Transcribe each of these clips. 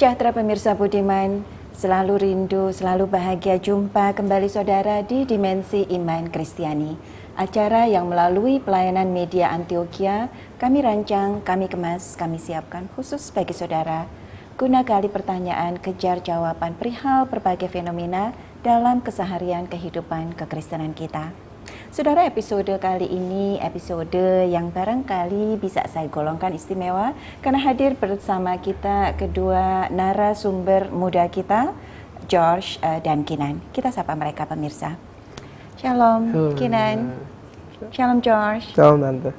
sejahtera pemirsa budiman, selalu rindu, selalu bahagia jumpa kembali saudara di Dimensi Iman Kristiani. Acara yang melalui pelayanan media Antioquia kami rancang, kami kemas, kami siapkan khusus bagi saudara guna gali pertanyaan, kejar jawaban perihal berbagai fenomena dalam keseharian kehidupan kekristenan kita. Saudara, episode kali ini episode yang barangkali bisa saya golongkan istimewa karena hadir bersama kita kedua narasumber muda kita, George dan Kinan. Kita sapa mereka pemirsa. Shalom Kinan. Shalom George. Shalom Tante.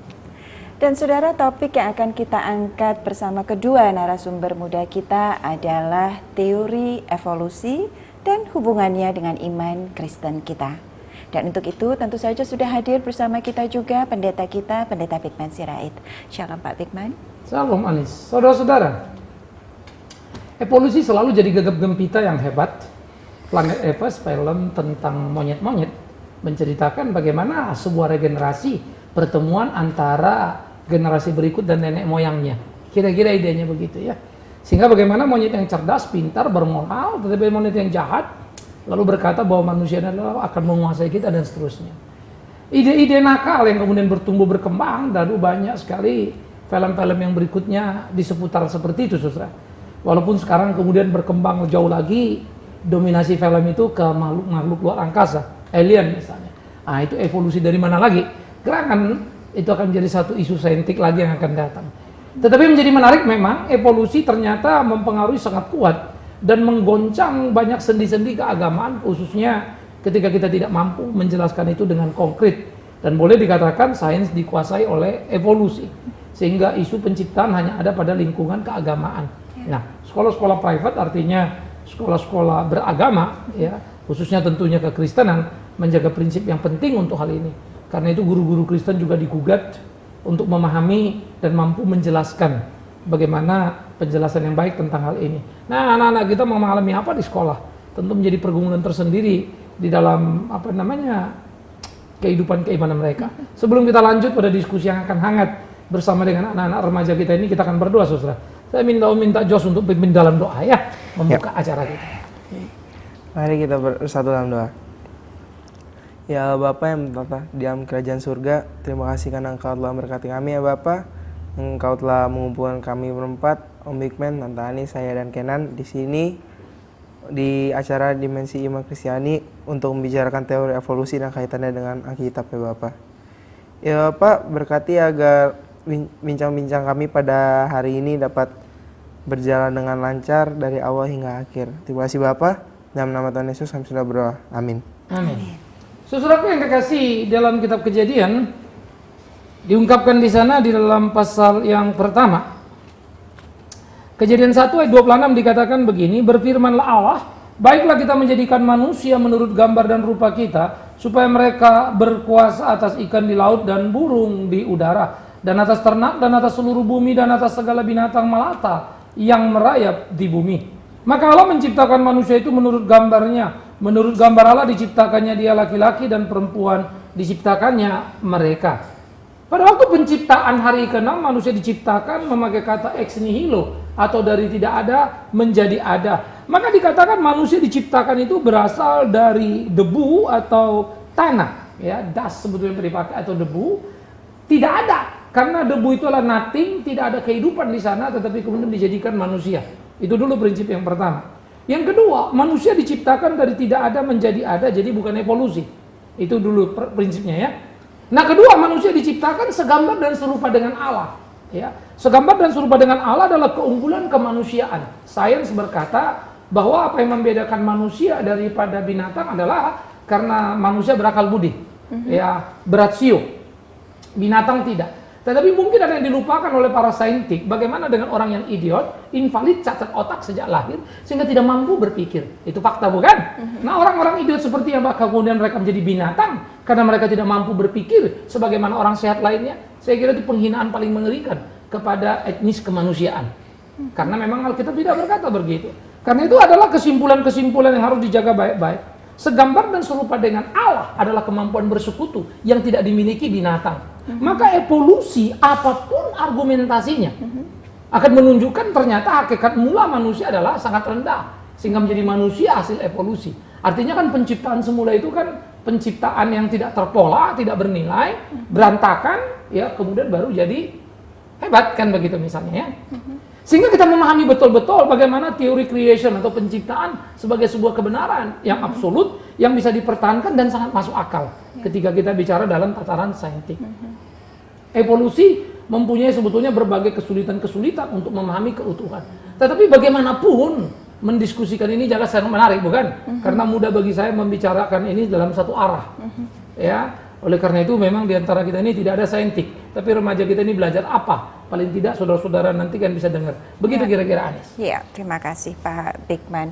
Dan saudara, topik yang akan kita angkat bersama kedua narasumber muda kita adalah teori evolusi dan hubungannya dengan iman Kristen kita. Dan untuk itu tentu saja sudah hadir bersama kita juga pendeta kita, Pendeta Bigman Sirait. Shalom Pak Bigman. Shalom Anis. Saudara-saudara, evolusi selalu jadi gegap gempita yang hebat. Planet Aves, film tentang monyet-monyet, menceritakan bagaimana sebuah regenerasi pertemuan antara generasi berikut dan nenek moyangnya. Kira-kira idenya begitu ya. Sehingga bagaimana monyet yang cerdas, pintar, bermoral, tetapi monyet yang jahat lalu berkata bahwa manusia adalah akan menguasai kita dan seterusnya. Ide-ide nakal yang kemudian bertumbuh berkembang, lalu banyak sekali film-film yang berikutnya di seputar seperti itu, saudara. Walaupun sekarang kemudian berkembang jauh lagi, dominasi film itu ke makhluk-makhluk luar angkasa, alien misalnya. Nah, itu evolusi dari mana lagi? Gerangan itu akan menjadi satu isu saintik lagi yang akan datang. Tetapi menjadi menarik memang, evolusi ternyata mempengaruhi sangat kuat dan menggoncang banyak sendi-sendi keagamaan, khususnya ketika kita tidak mampu menjelaskan itu dengan konkret. Dan boleh dikatakan sains dikuasai oleh evolusi, sehingga isu penciptaan hanya ada pada lingkungan keagamaan. Nah, sekolah-sekolah private artinya sekolah-sekolah beragama, ya, khususnya tentunya kekristenan, menjaga prinsip yang penting untuk hal ini. Karena itu guru-guru Kristen juga digugat untuk memahami dan mampu menjelaskan bagaimana penjelasan yang baik tentang hal ini. Nah, anak-anak kita mau mengalami apa di sekolah? Tentu menjadi pergumulan tersendiri di dalam kehidupan keimanan mereka. Sebelum kita lanjut pada diskusi yang akan hangat bersama dengan anak-anak remaja kita ini, kita akan berdoa, saudara. Saya minta Jos untuk pimpin dalam doa ya, membuka acara kita. Mari kita bersatu dalam doa. Ya Bapa yang bertata di dalam kerajaan surga, terima kasih karena Engkau telah memberkati kami ya Bapa. Engkau telah mengumpulkan kami berempat, Om Bigman, Tante Ani, saya dan Kenan di sini di acara Dimensi Iman Kristiani untuk membicarakan teori evolusi dan kaitannya dengan Alkitab ya Bapak. Ya Bapak, berkati agar bincang-bincang kami pada hari ini dapat berjalan dengan lancar dari awal hingga akhir. Terima kasih Bapak. Dalam nama Tuhan Yesus kami sudah berdoa. Amin. Amin. Saudaraku yang kekasih, dalam kitab Kejadian diungkapkan di sana di dalam pasal yang pertama. Kejadian 1 ayat 26 dikatakan begini, berfirmanlah Allah, baiklah kita menjadikan manusia menurut gambar dan rupa kita, supaya mereka berkuasa atas ikan di laut dan burung di udara, dan atas ternak dan atas seluruh bumi dan atas segala binatang melata yang merayap di bumi. Maka Allah menciptakan manusia itu menurut gambarnya. Menurut gambar Allah diciptakannya dia laki-laki dan perempuan diciptakannya mereka. Pada waktu penciptaan hari ke-6 manusia diciptakan memakai kata ex nihilo atau dari tidak ada menjadi ada. Maka dikatakan manusia diciptakan itu berasal dari debu atau tanah, ya, dust sebetulnya dipakai atau debu. Tidak ada, karena debu itu adalah nothing, tidak ada kehidupan di sana, tetapi kemudian dijadikan manusia. Itu dulu prinsip yang pertama. Yang kedua, manusia diciptakan dari tidak ada menjadi ada, jadi bukan evolusi. Itu dulu prinsipnya ya. Nah, kedua, manusia diciptakan segambar dan serupa dengan Allah. Ya, segambar dan serupa dengan Allah adalah keunggulan kemanusiaan. Sains berkata bahwa apa yang membedakan manusia daripada binatang adalah karena manusia berakal budi, ya, beratio. Binatang tidak. Tetapi mungkin ada yang dilupakan oleh para saintik, bagaimana dengan orang yang idiot, invalid, cacat otak sejak lahir, sehingga tidak mampu berpikir. Itu fakta bukan? Nah, orang-orang idiot seperti yang bakal kemudian mereka menjadi binatang, karena mereka tidak mampu berpikir sebagaimana orang sehat lainnya, saya kira itu penghinaan paling mengerikan kepada etnis kemanusiaan. Karena memang Alkitab tidak berkata begitu. Karena itu adalah kesimpulan-kesimpulan yang harus dijaga baik-baik. Segambar dan serupa dengan Allah adalah kemampuan bersekutu yang tidak dimiliki binatang. Maka evolusi apapun argumentasinya, akan menunjukkan ternyata hakikat mula manusia adalah sangat rendah sehingga menjadi manusia hasil evolusi. Artinya kan penciptaan semula itu kan penciptaan yang tidak terpola, tidak bernilai, berantakan, ya kemudian baru jadi hebat kan begitu misalnya ya. Sehingga kita memahami betul-betul bagaimana teori creation atau penciptaan sebagai sebuah kebenaran yang absolut, yang bisa dipertahankan dan sangat masuk akal ketika kita bicara dalam tataran saintik. Evolusi mempunyai sebetulnya berbagai kesulitan-kesulitan untuk memahami keutuhan. Tetapi bagaimanapun mendiskusikan ini jangan sangat menarik, bukan? Karena mudah bagi saya membicarakan ini dalam satu arah. Ya, oleh karena itu memang diantara kita ini tidak ada saintik, tapi remaja kita ini belajar apa? Paling tidak saudara-saudara nanti kan bisa dengar. Begitu kira-kira Anies. Ya, terima kasih Pak Bigman.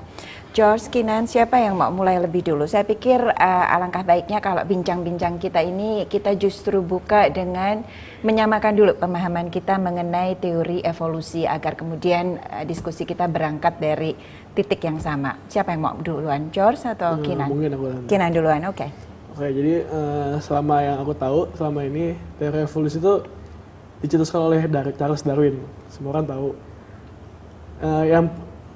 George, Kinan, siapa yang mau mulai lebih dulu? Saya pikir alangkah baiknya kalau bincang-bincang kita ini kita justru buka dengan menyamakan dulu pemahaman kita mengenai teori evolusi agar kemudian diskusi kita berangkat dari titik yang sama. Siapa yang mau duluan, George atau Kinan? Mungkin aku Kinan duluan, oke. Oke, jadi selama yang aku tahu, selama ini teori evolusi itu dicetuskan oleh Charles Darwin. Semua orang tahu. Yang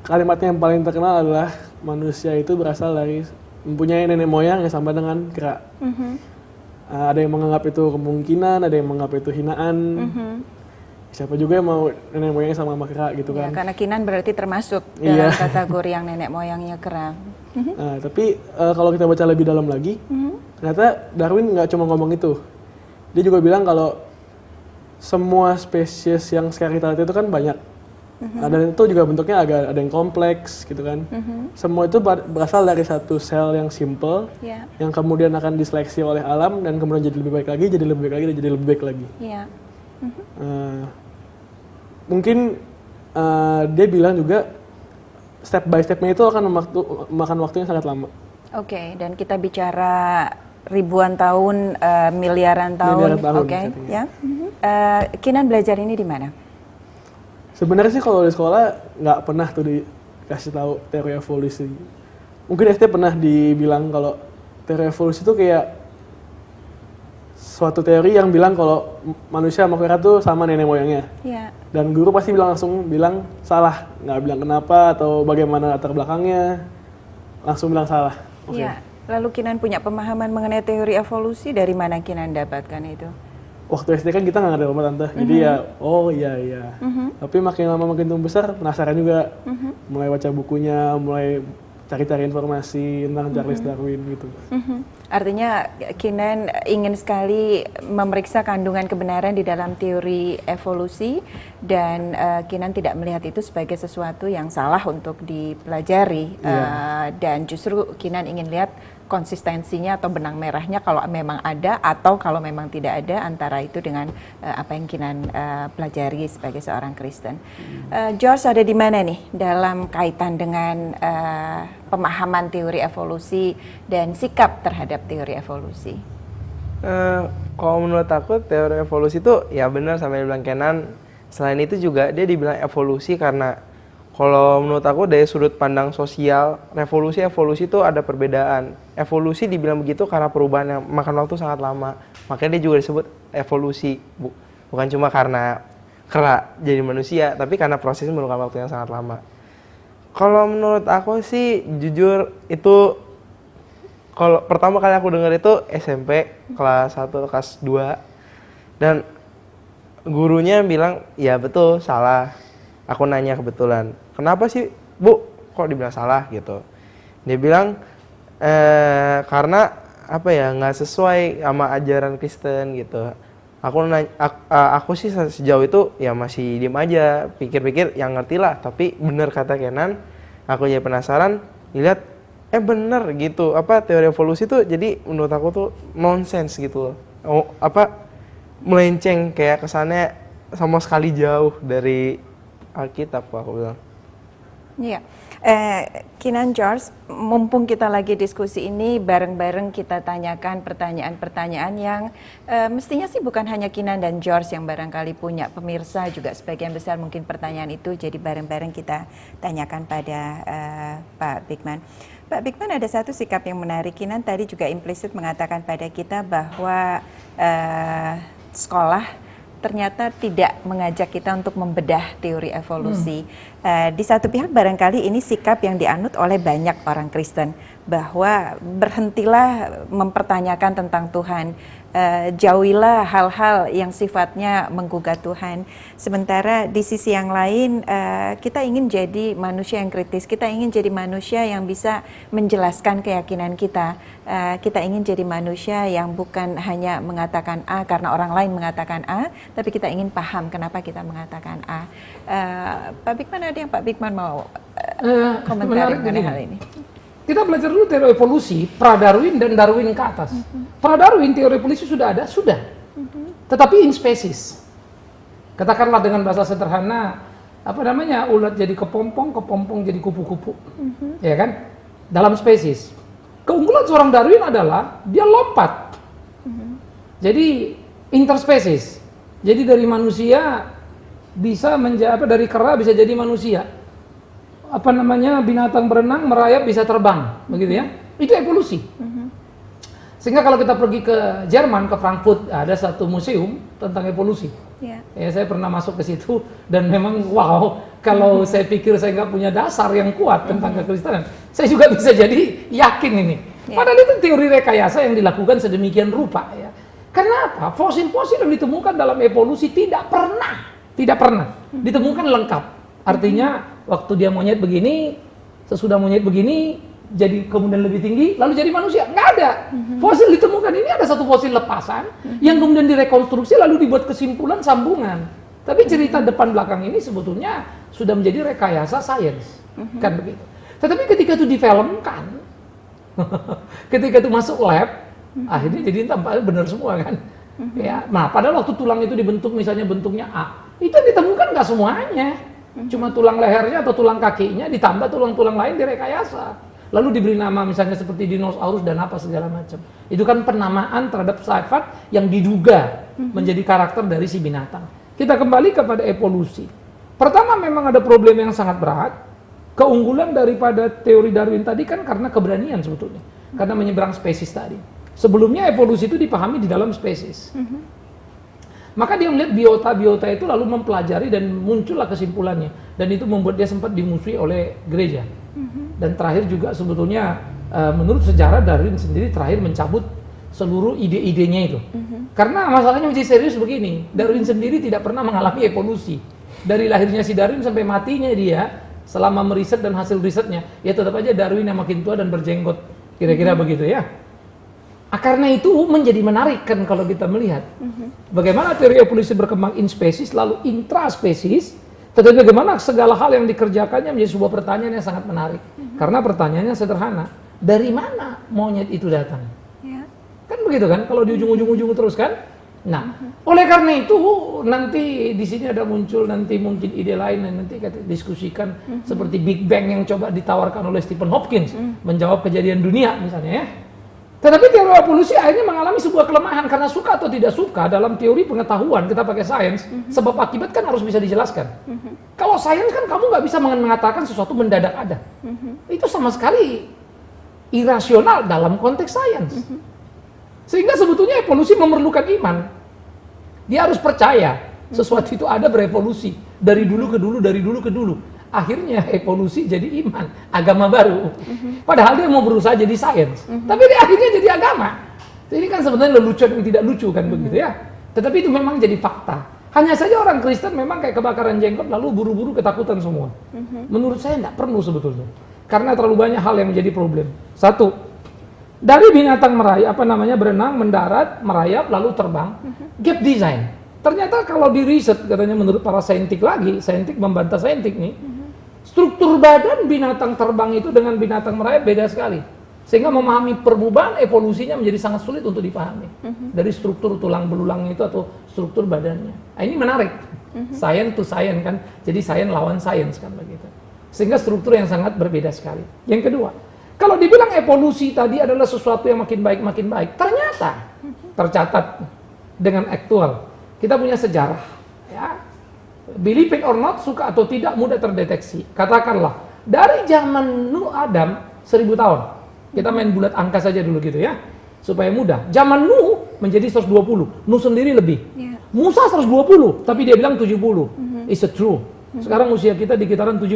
kalimatnya yang paling terkenal adalah manusia itu berasal dari mempunyai nenek moyang yang sama dengan kera. Ada yang menganggap itu kemungkinan, ada yang menganggap itu hinaan. Siapa juga yang mau nenek moyangnya sama kera gitu kan? Ya, karena Kinan berarti termasuk dalam kategori yang nenek moyangnya kera. Nah, tapi kalau kita baca lebih dalam lagi, ternyata Darwin nggak cuma ngomong itu. Dia juga bilang kalau semua spesies yang sekarang kita lihat itu kan banyak. Dan itu juga bentuknya ada yang kompleks gitu kan. Semua itu berasal dari satu sel yang simple, yang kemudian akan diseleksi oleh alam dan kemudian jadi lebih baik lagi, jadi lebih baik lagi, dan jadi lebih baik lagi. Mungkin dia bilang juga step by stepnya itu akan memakan waktu yang sangat lama. Oke, dan kita bicara ribuan tahun, miliaran tahun. Oke, ya. Kinan belajar ini di mana? Sebenarnya sih kalau di sekolah nggak pernah tuh dikasih tahu teori evolusi. Mungkin SD pernah dibilang kalau teori evolusi itu kayak suatu teori yang bilang kalau manusia sama kera tuh sama nenek moyangnya. Dan guru pasti langsung bilang salah, nggak bilang kenapa atau bagaimana latar belakangnya, langsung bilang salah. Lalu Kinan punya pemahaman mengenai teori evolusi, dari mana Kinan dapatkan itu? Waktu SD kan kita nggak ada rumah tante, jadi ya oh iya. Tapi makin lama makin tumbuh besar penasaran juga, mulai baca bukunya, mulai cari-cari informasi tentang Charles Darwin gitu. Artinya Kinan ingin sekali memeriksa kandungan kebenaran di dalam teori evolusi dan Kinan tidak melihat itu sebagai sesuatu yang salah untuk dipelajari dan justru Kinan ingin lihat konsistensinya atau benang merahnya kalau memang ada atau kalau memang tidak ada antara itu dengan apa yang Kinan pelajari sebagai seorang Kristen. George ada di mana nih dalam kaitan dengan pemahaman teori evolusi dan sikap terhadap teori evolusi? Kalau menurut aku teori evolusi itu ya benar sama yang bilang Kenan. Selain itu juga dia dibilang evolusi karena kalau menurut aku dari sudut pandang sosial, revolusi evolusi itu ada perbedaan. Evolusi dibilang begitu karena perubahan yang makan waktu sangat lama. Makanya dia juga disebut evolusi. Bukan cuma karena kera jadi manusia, tapi karena prosesnya memerlukan waktu yang sangat lama. Kalau menurut aku sih jujur itu kalau pertama kali aku dengar itu SMP kelas 1 kelas 2 dan gurunya bilang ya betul salah. Aku nanya kebetulan, kenapa sih Bu kok dibilang salah gitu. Dia bilang karena apa ya nggak sesuai sama ajaran Kristen gitu. Aku sih sejauh itu ya masih diem aja, pikir-pikir yang ngerti lah. Tapi bener kata Kenan, aku jadi penasaran, dilihat bener gitu. Apa teori evolusi tuh jadi menurut aku tuh nonsens gitu loh. Melenceng kayak kesannya sama sekali jauh dari Alkitab aku bilang. Iya. Kinan, George, mumpung kita lagi diskusi ini, bareng-bareng kita tanyakan pertanyaan-pertanyaan yang mestinya sih bukan hanya Kinan dan George yang barangkali punya, pemirsa juga sebagian besar mungkin pertanyaan itu, jadi bareng-bareng kita tanyakan pada Pak Bigman. Pak Bigman, ada satu sikap yang menarik. Kinan tadi juga implisit mengatakan pada kita bahwa sekolah ternyata tidak mengajak kita untuk membedah teori evolusi. Di satu pihak barangkali ini sikap yang dianut oleh banyak orang Kristen, bahwa berhentilah mempertanyakan tentang Tuhan, jauhilah hal-hal yang sifatnya menggugat Tuhan. Sementara di sisi yang lain, kita ingin jadi manusia yang kritis, kita ingin jadi manusia yang bisa menjelaskan keyakinan kita. Kita ingin jadi manusia yang bukan hanya mengatakan A karena orang lain mengatakan A, tapi kita ingin paham kenapa kita mengatakan A. Pak Bigman, ada yang Pak Bigman mau komentari mengenai hal ini? Kita belajar dulu teori evolusi, pra-Darwin dan Darwin ke atas. Pra-Darwin teori evolusi sudah ada, sudah. Tetapi in species. Katakanlah dengan bahasa sederhana, ulat jadi kepompong, kepompong jadi kupu-kupu. Ya kan? Dalam spesies. Keunggulan seorang Darwin adalah dia lompat. Jadi interspesies. Jadi dari manusia bisa dari kera bisa jadi manusia. Binatang berenang, merayap, bisa terbang, begitu ya. Itu evolusi. Sehingga kalau kita pergi ke Jerman, ke Frankfurt, ada satu museum tentang evolusi. Ya, saya pernah masuk ke situ dan memang wow, kalau saya pikir saya nggak punya dasar yang kuat tentang kekristenan, saya juga bisa jadi yakin ini. Padahal itu teori rekayasa yang dilakukan sedemikian rupa ya. Karena apa? Fosil-fosil yang ditemukan dalam evolusi tidak pernah ditemukan lengkap. Artinya waktu dia monyet begini, sesudah monyet begini, jadi kemudian lebih tinggi, lalu jadi manusia. Nggak ada. Fosil ditemukan ini ada satu fosil lepasan, yang kemudian direkonstruksi lalu dibuat kesimpulan sambungan. Tapi cerita depan belakang ini sebetulnya sudah menjadi rekayasa sains. Kan begitu. Tetapi ketika itu difilmkan, ketika itu masuk lab, akhirnya jadi tampaknya benar semua kan. Ya, nah padahal waktu tulang itu dibentuk misalnya bentuknya A, itu ditemukan nggak semuanya. Cuma tulang lehernya atau tulang kakinya ditambah tulang-tulang lain direkayasa. Lalu diberi nama misalnya seperti dinosaurus dan apa segala macam. Itu kan penamaan terhadap sifat yang diduga menjadi karakter dari si binatang. Kita kembali kepada evolusi. Pertama memang ada problem yang sangat berat. Keunggulan daripada teori Darwin tadi kan karena keberanian sebetulnya. Karena menyeberang spesies tadi. Sebelumnya evolusi itu dipahami di dalam spesies. Maka dia melihat biota-biota itu lalu mempelajari dan muncullah kesimpulannya. Dan itu membuat dia sempat dimusuhi oleh gereja. Dan terakhir juga sebetulnya menurut sejarah Darwin sendiri terakhir mencabut seluruh ide-idenya itu. Karena masalahnya menjadi serius begini. Darwin sendiri tidak pernah mengalami evolusi. Dari lahirnya si Darwin sampai matinya dia, selama meriset dan hasil risetnya, ya tetap aja Darwin yang makin tua dan berjenggot. Kira-kira begitu ya. Karena itu menjadi menarik kan kalau kita melihat bagaimana teori evolusi berkembang in species lalu intraspesies, tetapi bagaimana segala hal yang dikerjakannya menjadi sebuah pertanyaan yang sangat menarik. Karena pertanyaannya sederhana, dari mana monyet itu datang? Kan begitu kan, kalau di ujung-ujung terus kan. Nah, oleh karena itu nanti di sini ada muncul nanti mungkin ide lain yang nanti kita diskusikan seperti Big Bang yang coba ditawarkan oleh Stephen Hopkins menjawab kejadian dunia misalnya ya. Tetapi teori evolusi akhirnya mengalami sebuah kelemahan karena suka atau tidak suka dalam teori pengetahuan kita pakai sains, sebab akibat kan harus bisa dijelaskan. Kalau sains kan kamu nggak bisa mengatakan sesuatu mendadak ada. Itu sama sekali irasional dalam konteks sains. Sehingga sebetulnya evolusi memerlukan iman. Dia harus percaya sesuatu itu ada berevolusi dari dulu ke dulu. Akhirnya evolusi jadi iman, agama baru. Padahal dia mau berusaha jadi sains, tapi dia akhirnya jadi agama. Ini kan sebenarnya lelucon yang tidak lucu kan begitu ya. Tetapi itu memang jadi fakta. Hanya saja orang Kristen memang kayak kebakaran jenggot lalu buru-buru ketakutan semua. Menurut saya tidak perlu sebetulnya. Karena terlalu banyak hal yang menjadi problem. Satu, dari binatang berenang, mendarat, merayap, lalu terbang, gap design. Ternyata kalau di riset katanya menurut para saintik membantah saintik nih, struktur badan binatang terbang itu dengan binatang merayap beda sekali. Sehingga memahami perubahan evolusinya menjadi sangat sulit untuk dipahami. Dari struktur tulang belulang itu atau struktur badannya. Nah, ini menarik. Science to science kan. Jadi science lawan science kan begitu. Sehingga struktur yang sangat berbeda sekali. Yang kedua, kalau dibilang evolusi tadi adalah sesuatu yang makin baik, ternyata tercatat dengan aktual. Kita punya sejarah, ya. Believe it or not, suka atau tidak mudah terdeteksi. Katakanlah, dari zaman Nuh Adam 1000 tahun. Kita main bulat angka saja dulu gitu ya, supaya mudah. Zaman Nuh menjadi 120, Nuh sendiri lebih. Musa 120, tapi dia bilang 70. It's a true. Sekarang usia kita di kisaran 70.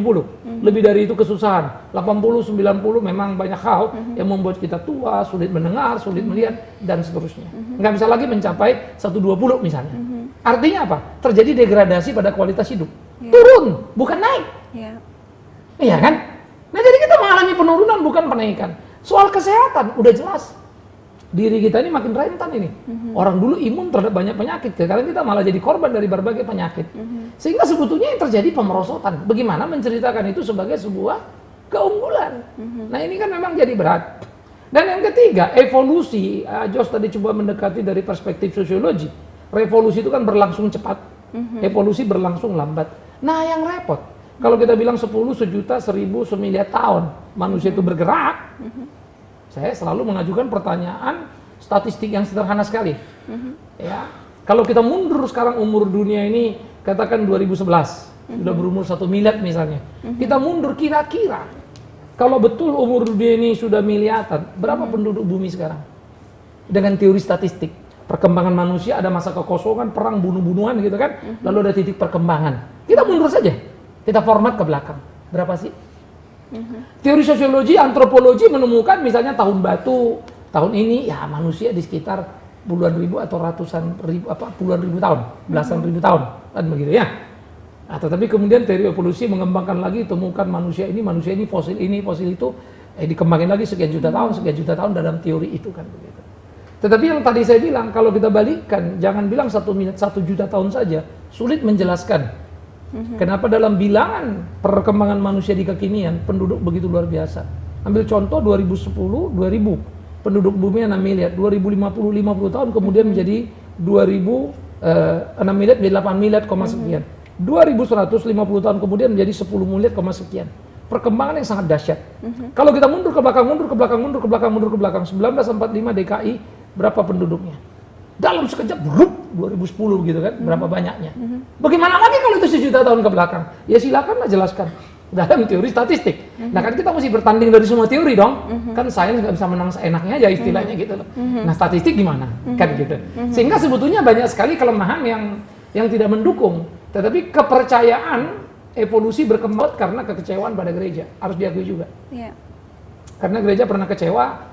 Lebih dari itu kesusahan. 80, 90 memang banyak hal yang membuat kita tua, sulit mendengar, sulit melihat, dan seterusnya. Nggak bisa lagi mencapai 120 misalnya. Artinya apa? Terjadi degradasi pada kualitas hidup. Turun, bukan naik. Iya kan? Nah jadi kita mengalami penurunan bukan penaikan. Soal kesehatan udah jelas. Diri kita ini makin rentan ini. Orang dulu imun terhadap banyak penyakit, sekarang kita malah jadi korban dari berbagai penyakit. Sehingga sebetulnya yang terjadi pemerosotan. Bagaimana menceritakan itu sebagai sebuah keunggulan. Nah ini kan memang jadi berat. Dan yang ketiga, evolusi. Jos tadi coba mendekati dari perspektif sosiologi. Revolusi itu kan berlangsung cepat, evolusi berlangsung lambat. Nah yang repot, kalau kita bilang 10, sejuta, 1000, semiliar tahun manusia itu bergerak, saya selalu mengajukan pertanyaan statistik yang sederhana sekali. Ya, kalau kita mundur sekarang umur dunia ini, katakan 2011, sudah berumur 1 miliar misalnya. Kita mundur kira-kira, kalau betul umur dunia ini sudah miliaran, berapa penduduk bumi sekarang? Dengan teori statistik, perkembangan manusia ada masa kekosongan, perang, bunuh-bunuhan gitu kan, lalu ada titik perkembangan. Kita mundur saja, kita format ke belakang. Berapa sih? Teori sosiologi, antropologi menemukan misalnya tahun batu, tahun ini ya manusia di sekitar puluhan ribu atau ratusan ribu, puluhan ribu tahun, belasan ribu tahun, kan begitu ya. Nah, tetapi kemudian teori evolusi mengembangkan lagi, temukan manusia ini, fosil itu, dikembangin lagi sekian juta tahun dalam teori itu kan begitu. Tetapi yang tadi saya bilang, kalau kita balikkan, jangan bilang 1 juta tahun saja, sulit menjelaskan. Kenapa dalam bilangan perkembangan manusia di kekinian penduduk begitu luar biasa? Ambil contoh 2010, 2000 penduduk bumi 6 miliar, 2050 50 tahun kemudian menjadi 6 miliar menjadi 8 miliar, sekian. 2150 tahun kemudian menjadi 10 miliar, sekian. Perkembangan yang sangat dahsyat. Kalau kita mundur ke belakang 1945 DKI berapa penduduknya? Dalam sekejap, 2010 gitu kan, berapa banyaknya. Bagaimana lagi kalau itu 1 juta tahun ke belakang? Ya silakanlah jelaskan dalam teori statistik. Nah kan kita mesti bertanding dari semua teori dong. Kan sains nggak bisa menang seenaknya aja istilahnya gitu loh. Nah statistik gimana? Kan gitu. Sehingga sebetulnya banyak sekali kelemahan yang tidak mendukung. Tetapi kepercayaan evolusi berkembang karena kekecewaan pada gereja. Harus diakui juga. Karena gereja pernah kecewa.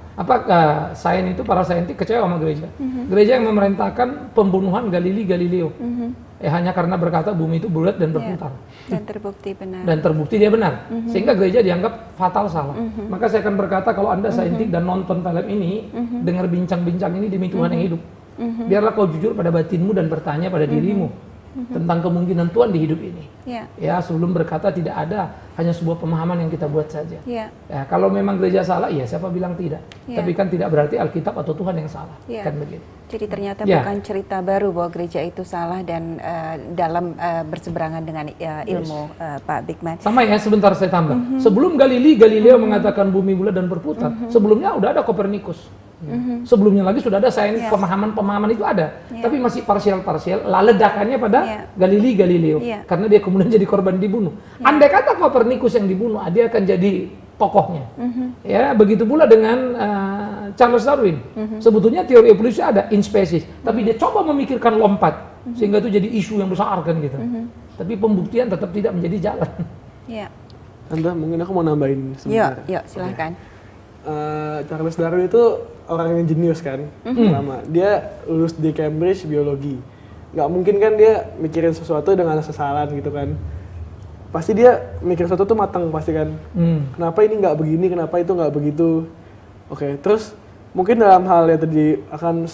Sains itu, para saintis kecewa sama gereja. Gereja yang memerintahkan pembunuhan Galileo. Hanya karena berkata bumi itu bulat dan berputar. Dan terbukti benar. Dan terbukti dia benar. Sehingga gereja dianggap fatal salah. Maka saya akan berkata kalau Anda saintis dan nonton film ini, dengar bincang-bincang ini demi Tuhan yang hidup. Biarlah kau jujur pada batinmu dan bertanya pada dirimu tentang kemungkinan Tuhan di hidup ini. Ya, sebelum berkata tidak ada, hanya sebuah pemahaman yang kita buat saja. Ya, kalau memang gereja salah, ya siapa bilang tidak. Tapi kan tidak berarti Alkitab atau Tuhan yang salah. Kan begitu. Jadi ternyata bukan cerita baru bahwa gereja itu salah dan dalam berseberangan dengan ilmu, Pak Bigman. Sama ya, sebentar saya tambah. Sebelum Galileo mengatakan bumi bulat dan berputar, sebelumnya udah ada Kopernikus. Sebelumnya lagi sudah ada sains, pemahaman itu ada, tapi masih parsial. Ledakannya pada Galileo, karena dia kemudian jadi korban dibunuh. Andai kata Kopernikus yang dibunuh, dia akan jadi tokohnya. Ya, begitu pula dengan Charles Darwin. Sebetulnya teori evolusi ada in species, tapi dia coba memikirkan lompat sehingga itu jadi isu yang besar kan gitu. Tapi pembuktian tetap tidak menjadi jalan. Anda mungkin aku mau nambahin sebentar. Yuk, silahkan. Charles Darwin itu orang yang jenius kan, pertama. Dia lulus di Cambridge biologi. Nggak mungkin kan dia mikirin sesuatu dengan sesalan gitu kan. Pasti dia mikir sesuatu tuh matang pasti kan. Kenapa ini nggak begini, kenapa itu nggak begitu. Oke, terus mungkin dalam hal yang tadi akan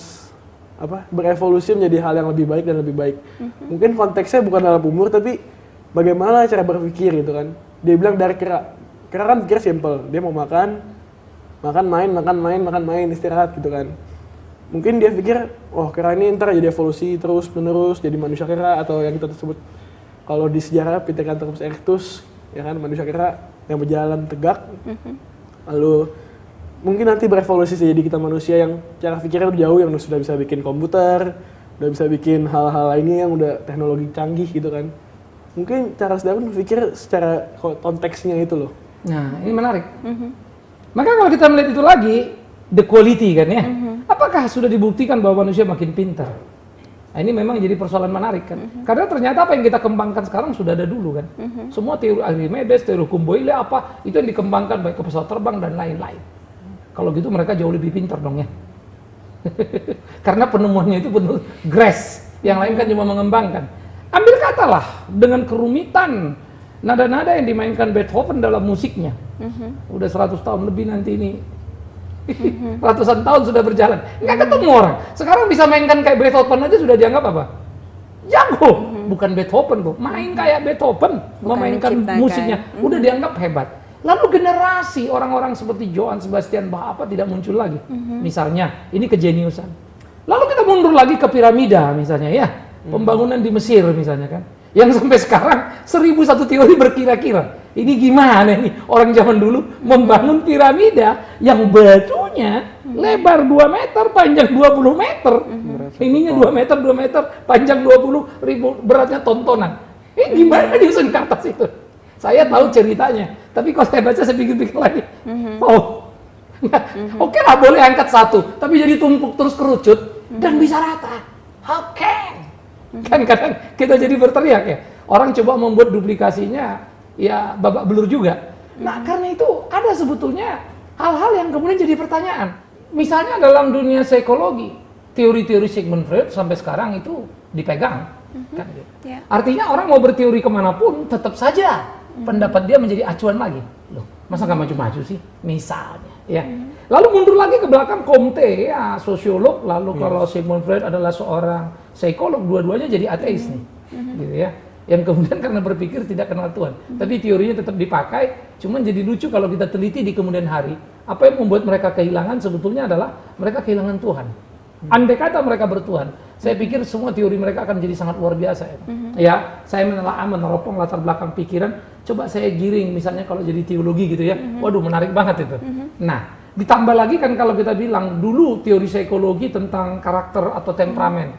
berevolusi menjadi hal yang lebih baik dan lebih baik. Mungkin konteksnya bukan dalam umur, tapi bagaimana cara berpikir gitu kan. Dia bilang dari kera kan pikir simple, dia mau makan, main, istirahat gitu kan. Mungkin dia pikir, kera ini ntar jadi evolusi terus menerus jadi manusia kera, atau yang kita sebut kalau di sejarah Pithecanthropus erectus, ya kan, manusia kera yang berjalan tegak. Lalu mungkin nanti berevolusi jadi kita manusia yang cara pikirnya udah jauh, yang sudah bisa bikin komputer, udah bisa bikin hal-hal lainnya yang udah teknologi canggih gitu kan. Mungkin Charles Darwin berpikir secara konteksnya itu loh. Nah, ini menarik. Maka kalau kita melihat itu lagi, the quality kan ya, apakah sudah dibuktikan bahwa manusia makin pintar? Nah, ini memang jadi persoalan menarik kan. Karena ternyata apa yang kita kembangkan sekarang sudah ada dulu kan. Semua teori Archimedes, teori hukum Boyle apa, itu yang dikembangkan baik ke pesawat terbang dan lain-lain. Kalau gitu mereka jauh lebih pintar dong ya. Karena penemuannya itu penuh grace, yang lain kan cuma mengembangkan. Ambil katalah dengan kerumitan nada-nada yang dimainkan Beethoven dalam musiknya. Udah 100 tahun lebih nanti ini. Ratusan tahun sudah berjalan, nggak ketemu orang. Sekarang bisa mainkan kayak Beethoven aja sudah dianggap apa? Jago. Bukan Beethoven kok, main kayak Beethoven, memainkan musiknya, udah dianggap hebat. Lalu generasi orang-orang seperti Johann Sebastian Bach apa tidak muncul lagi. Misalnya, ini kejeniusan. Lalu kita mundur lagi ke piramida misalnya ya, pembangunan di Mesir misalnya kan, yang sampai sekarang 1001 teori berkira-kira. Ini gimana nih orang zaman dulu membangun piramida yang batunya lebar 2 meter, panjang 20 meter. Ininya 2 meter, 2 meter, panjang 20 ribu, beratnya tontonan. Ini gimana disusun ke atas itu? Saya tahu ceritanya, tapi kalau saya baca saya pikir-pikir lagi. Oke lah boleh angkat satu, tapi jadi tumpuk terus kerucut dan bisa rata. Oke. Kan kadang kita jadi berteriak ya. Orang coba membuat duplikasinya, ya babak belur juga. Nah karena itu ada sebetulnya hal-hal yang kemudian jadi pertanyaan. Misalnya dalam dunia psikologi, teori-teori Sigmund Freud sampai sekarang itu dipegang. Kan, gitu. Artinya orang mau berteori kemanapun tetap saja pendapat dia menjadi acuan lagi. Loh, masa nggak maju-maju sih? Misalnya. Ya. Lalu mundur lagi ke belakang Comte, ya, sosiolog. Lalu kalau Sigmund Freud adalah seorang psikolog, dua-duanya jadi ateis nih. Gitu ya. Yang kemudian karena berpikir tidak kenal Tuhan, tapi teorinya tetap dipakai. Cuman jadi lucu kalau kita teliti di kemudian hari, apa yang membuat mereka kehilangan sebetulnya adalah mereka kehilangan Tuhan. Andai kata mereka bertuhan, saya pikir semua teori mereka akan jadi sangat luar biasa ya. Ya, saya menelaah, meneropong latar belakang pikiran, coba saya giring misalnya kalau jadi teologi gitu ya, waduh menarik banget itu. Nah, ditambah lagi kan kalau kita bilang dulu teori psikologi tentang karakter atau temperamen,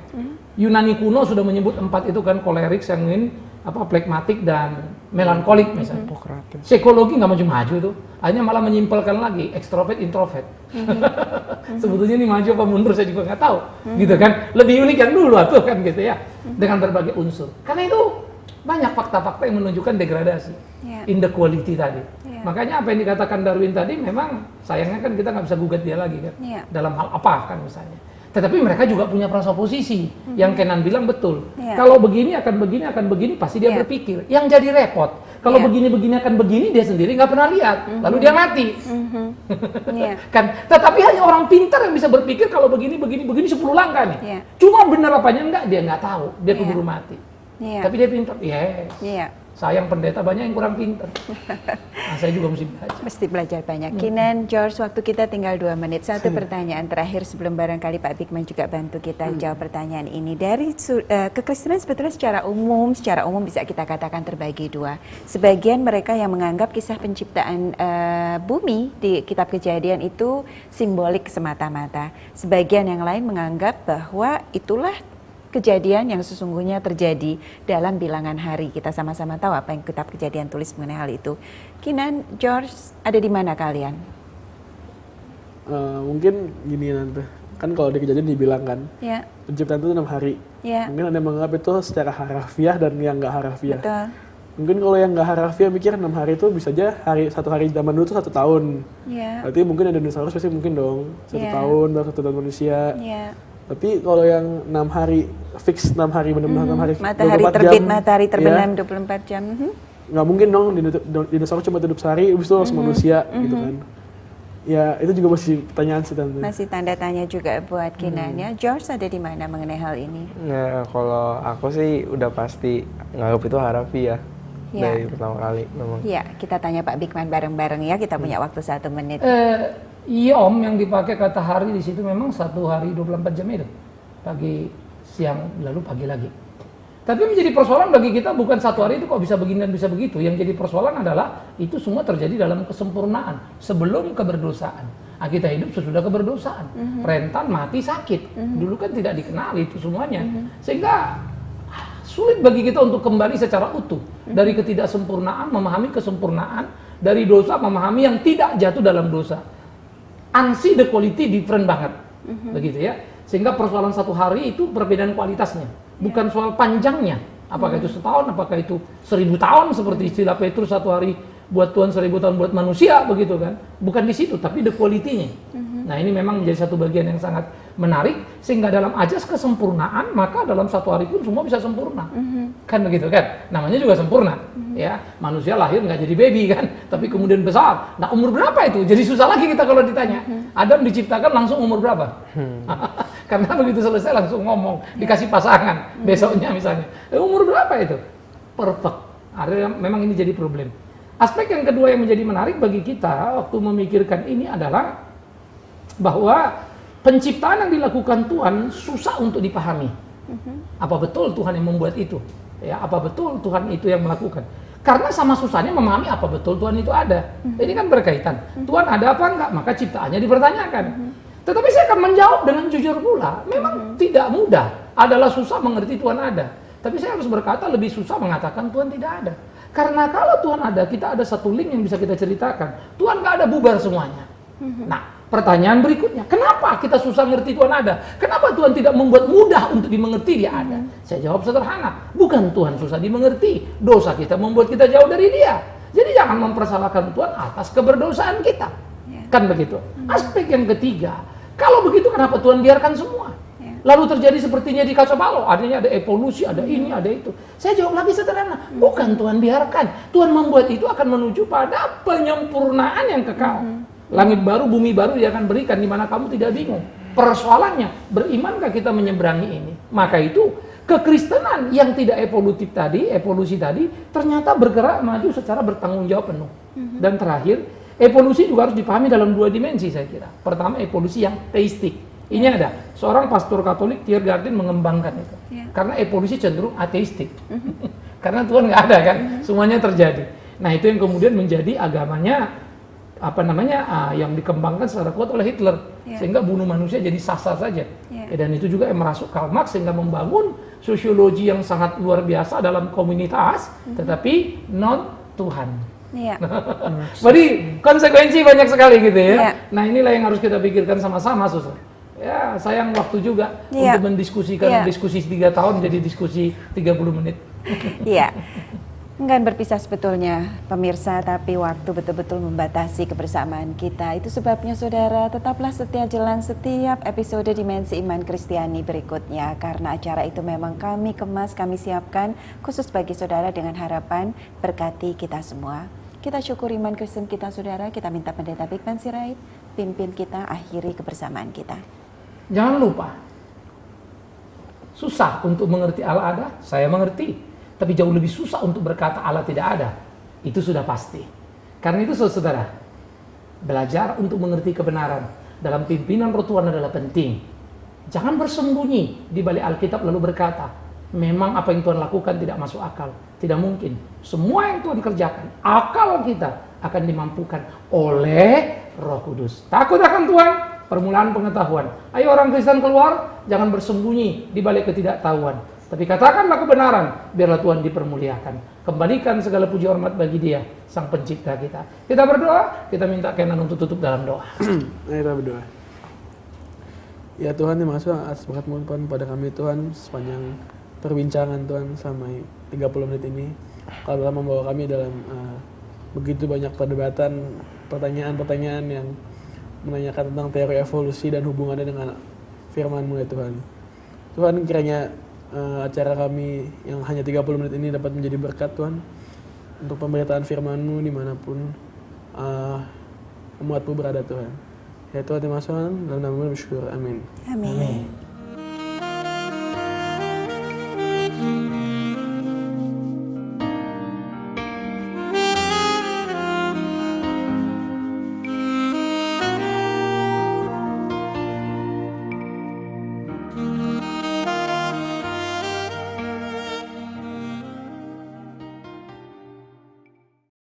Yunani kuno sudah menyebut 4 itu kan, kolerik, sanguin, phlegmatik dan melankolik misalnya. Psikologi nggak maju-maju tuh, hanya malah menyimpelkan lagi ekstrovert, introvert. Sebetulnya ini maju apa mundur saya juga nggak tahu, gitu kan? Lebih unik yang dulu tuh kan gitu ya, dengan berbagai unsur. Karena itu banyak fakta-fakta yang menunjukkan degradasi, inequality tadi. Makanya apa yang dikatakan Darwin tadi memang sayangnya kan kita nggak bisa gugat dia lagi kan, dalam hal apa kan misalnya. Tetapi mereka juga punya prasoposisi, yang Kenan bilang betul. Kalau begini akan begini, pasti dia berpikir. Yang jadi repot, kalau begini akan begini, dia sendiri nggak pernah lihat, lalu dia mati. Kan? Tetapi hanya orang pintar yang bisa berpikir kalau begini 10 langkah nih. Cuma benar apanya enggak, dia nggak tahu, dia keburu mati. Tapi dia pintar, sayang pendeta banyak yang kurang pintar. Nah, saya juga mesti belajar. Mesti belajar banyak. Kinan, George, waktu kita tinggal 2 menit. Satu pertanyaan terakhir sebelum barangkali Pak Bigman juga bantu kita jawab pertanyaan ini. Dari kekristenan sebetulnya secara umum bisa kita katakan terbagi 2. Sebagian mereka yang menganggap kisah penciptaan bumi di Kitab Kejadian itu simbolik semata-mata. Sebagian yang lain menganggap bahwa itulah kejadian yang sesungguhnya terjadi dalam bilangan hari. Kita sama-sama tahu apa yang Kitab Kejadian tulis mengenai hal itu. Kinan, George, ada di mana kalian? Mungkin gini nanti, kan kalau di Kejadian dibilang kan, penciptaan itu 6 hari. Mungkin ada yang menganggap itu secara harafiah dan yang nggak harafiah. Betul. Mungkin kalau yang nggak harafiah mikir 6 hari itu bisa aja satu hari zaman dulu itu 1 tahun. Berarti mungkin ada dinosaurus pasti mungkin dong 1 tahun baru 1 tahun manusia. Tapi kalau yang 6 hari, fix 6 hari, benar-benar 6 hari, matahari terbit, matahari terbenam 24 jam. Nggak mungkin dong, dinosaurus cuma hidup sehari, habis itu langsung manusia, gitu kan. Ya, itu juga masih pertanyaan sih Tante. Masih tanda tanya juga buat Kinan ya. George ada di mana mengenai hal ini? Nah, kalau aku sih udah pasti nganggap itu harafiah dari pertama kali memang. Ya, kita tanya Pak Bigman bareng-bareng ya, kita punya waktu 1 menit. Iya Om, yang dipakai kata hari di situ memang 1 hari 24 jam itu. Pagi, siang, lalu pagi lagi. Tapi menjadi persoalan bagi kita bukan 1 hari itu kok bisa begini dan bisa begitu. Yang jadi persoalan adalah itu semua terjadi dalam kesempurnaan sebelum keberdosaan. Nah, kita hidup sesudah keberdosaan. Rentan, mati, sakit. Dulu kan tidak dikenal itu semuanya. Sehingga sulit bagi kita untuk kembali secara utuh. Dari ketidaksempurnaan memahami kesempurnaan, dari dosa memahami yang tidak jatuh dalam dosa. Unsee the quality different banget, begitu ya. Sehingga persoalan satu hari itu perbedaan kualitasnya, bukan soal panjangnya. Apakah itu setahun, apakah itu 1000 tahun seperti istilah Petrus, satu hari buat Tuhan 1000 tahun buat manusia, begitu kan? Bukan di situ, tapi the quality-nya. Nah ini memang menjadi satu bagian yang sangat menarik, sehingga dalam ajas kesempurnaan, maka dalam satu hari pun semua bisa sempurna. Kan begitu kan? Namanya juga sempurna. Ya, manusia lahir nggak jadi baby kan, tapi kemudian besar. Nah umur berapa itu? Jadi susah lagi kita kalau ditanya. Adam diciptakan langsung umur berapa? Karena begitu selesai langsung ngomong, dikasih pasangan besoknya misalnya. Umur berapa itu? Perfect. Artinya memang ini jadi problem. Aspek yang kedua yang menjadi menarik bagi kita waktu memikirkan ini adalah bahwa penciptaan yang dilakukan Tuhan susah untuk dipahami. Apa betul Tuhan yang membuat itu? Ya, apa betul Tuhan itu yang melakukan? Karena sama susahnya memahami apa betul Tuhan itu ada. Ini kan berkaitan. Tuhan ada apa enggak? Maka ciptaannya dipertanyakan. Tetapi saya akan menjawab dengan jujur pula. Memang tidak mudah. Adalah susah mengerti Tuhan ada. Tapi saya harus berkata lebih susah mengatakan Tuhan tidak ada. Karena kalau Tuhan ada, kita ada satu link yang bisa kita ceritakan. Tuhan nggak ada, bubar semuanya. Nah, pertanyaan berikutnya, kenapa kita susah ngerti Tuhan ada? Kenapa Tuhan tidak membuat mudah untuk dimengerti Dia ada? Saya jawab sederhana, bukan Tuhan susah dimengerti, dosa kita membuat kita jauh dari Dia. Jadi jangan mempersalahkan Tuhan atas keberdosaan kita. Kan begitu. Aspek yang ketiga, kalau begitu kenapa Tuhan biarkan semua? Lalu terjadi sepertinya di kaca balau, artinya ada evolusi, ada ini, ada itu. Saya jawab lagi sederhana, bukan Tuhan biarkan. Tuhan membuat itu akan menuju pada penyempurnaan yang kekal. Langit baru, bumi baru Dia akan berikan, di mana kamu tidak bingung. Persoalannya, berimankah kita menyeberangi ini? Maka itu, kekristenan yang tidak evolusi tadi, ternyata bergerak maju secara bertanggung jawab penuh. Dan terakhir, evolusi juga harus dipahami dalam 2 dimensi saya kira. Pertama, evolusi yang teistik. Ini ada, seorang pastor Katolik, Tiergarten, mengembangkan itu. Karena evolusi cenderung ateistik. Karena Tuhan nggak ada kan, semuanya terjadi. Nah itu yang kemudian menjadi agamanya, yang dikembangkan secara kuat oleh Hitler. Sehingga bunuh manusia jadi sah-sah saja. Dan itu juga yang merasuk Karl Marx, sehingga membangun sosiologi yang sangat luar biasa dalam komunitas, tetapi non Tuhan. Jadi konsekuensi banyak sekali gitu ya. Nah inilah yang harus kita pikirkan sama-sama, Suster. Ya sayang waktu juga untuk mendiskusikan diskusi 3 tahun jadi diskusi 30 menit. Iya. Enggan berpisah sebetulnya pemirsa, tapi waktu betul-betul membatasi kebersamaan kita. Itu sebabnya saudara tetaplah setia jalan setiap episode Dimensi Iman Kristiani berikutnya. Karena acara itu memang kami kemas, kami siapkan khusus bagi saudara dengan harapan berkati kita semua. Kita syukur iman Kristen kita saudara, kita minta Pendeta Bigman Sirait pimpin kita akhiri kebersamaan kita. Jangan lupa, susah untuk mengerti Allah ada, saya mengerti. Tapi jauh lebih susah untuk berkata Allah tidak ada. Itu sudah pasti. Karena itu saudara, belajar untuk mengerti kebenaran dalam pimpinan Roh Tuhan adalah penting. Jangan bersembunyi di balik Alkitab lalu berkata, memang apa yang Tuhan lakukan tidak masuk akal. Tidak mungkin. Semua yang Tuhan kerjakan, akal kita akan dimampukan oleh Roh Kudus. Takut akan Tuhan, permulaan pengetahuan. Ayo orang Kristen keluar, jangan bersembunyi di balik ketidaktahuan. Tapi katakanlah kebenaran, biarlah Tuhan dipermuliakan. Kembalikan segala puji hormat bagi Dia, Sang Pencipta kita. Kita berdoa, kita minta Kenan untuk tutup dalam doa. Ayo kita berdoa. Ya Tuhan, terima kasih atas berkat-Mu Tuhan pada kami Tuhan sepanjang perbincangan Tuhan selama 30 menit ini. Kau telah membawa kami dalam begitu banyak perdebatan, pertanyaan-pertanyaan yang menanyakan tentang teori evolusi dan hubungannya dengan firman-Mu ya Tuhan. Tuhan kiranya acara kami yang hanya 30 menit ini dapat menjadi berkat Tuhan untuk pemberitaan firman-Mu dimanapun umat-Mu berada Tuhan. Ya Tuhan, terima kasih dalam nama-Mu bersyukur. Amin. Amin.